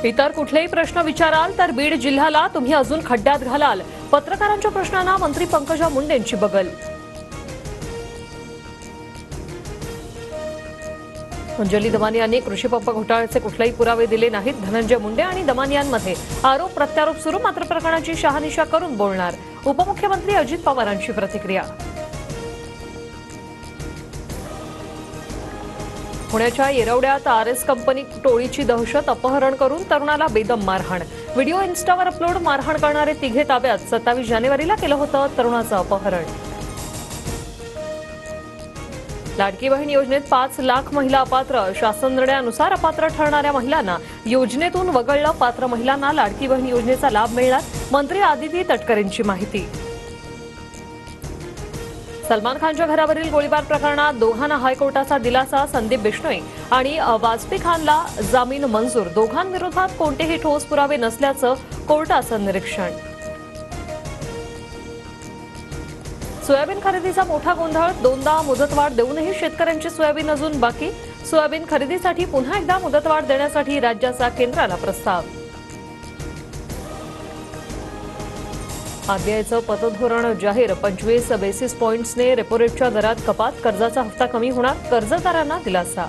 इतर कुठलेही प्रश्न विचाराल तर बीड जिल्ह्याला तुम्ही अजून खड्ड्यात घालाल. पत्रकारांच्या प्रश्नांना मंत्री पंकजा मुंडेंची बगल. अंजली दमानियांनी कृषी पंप घोटाळ्याचे कुठलेही पुरावे दिले नाहीत. धनंजय मुंडे आणि दमानियांमध्ये आरोप प्रत्यारोप सुरू. मात्र प्रकरणाची शहानिशा करून बोलणार. उपमुख्यमंत्री अजित पवारांची प्रतिक्रिया. पुण्याच्या येरवड्यात आरएस कंपनी टोळीची दहशत. अपहरण करून तरुणाला बेदम मारहाण. व्हिडिओ इन्स्टावर अपलोड. मारहाण करणारे तिघे ताब्यात. 27 जानेवारीला केलं होतं तरुणाचं अपहरण. लाडकी बहीण योजनेत 5 लाख महिला अपात्र. शासन निर्णयानुसार अपात्र ठरणाऱ्या महिलांना योजनेतून वगळलं. पात्र महिलांना लाडकी बहीण योजनेचा लाभ मिळणार. मंत्री आदिती तटकरेंची माहिती. सलमान खानच्या घरावरील गोळीबार प्रकरणात दोघांना हायकोर्टाचा दिलासा. संदीप बिश्नोई आणि वाजपी खानला जामीन मंजूर. दोघांविरोधात कोणतेही ठोस पुरावे नसल्याचं कोर्टाचं निरीक्षण. सोयाबीन खरेदीचा मोठा गोंधळ. 2दा मुदतवाढ देऊनही शेतकऱ्यांची सोयाबीन अजून बाकी. सोयाबीन खरेदीसाठी पुन्हा एकदा मुदतवाढ देण्यासाठी राज्याचा केंद्राला प्रस्ताव. आरबीआयचं पतधोरण जाहीर. 25 बेसिस पॉइंट्सने रेपो रेटच्या दरात कपात. कर्जाचा हप्ता कमी होणार. कर्जदारांना दिलासा.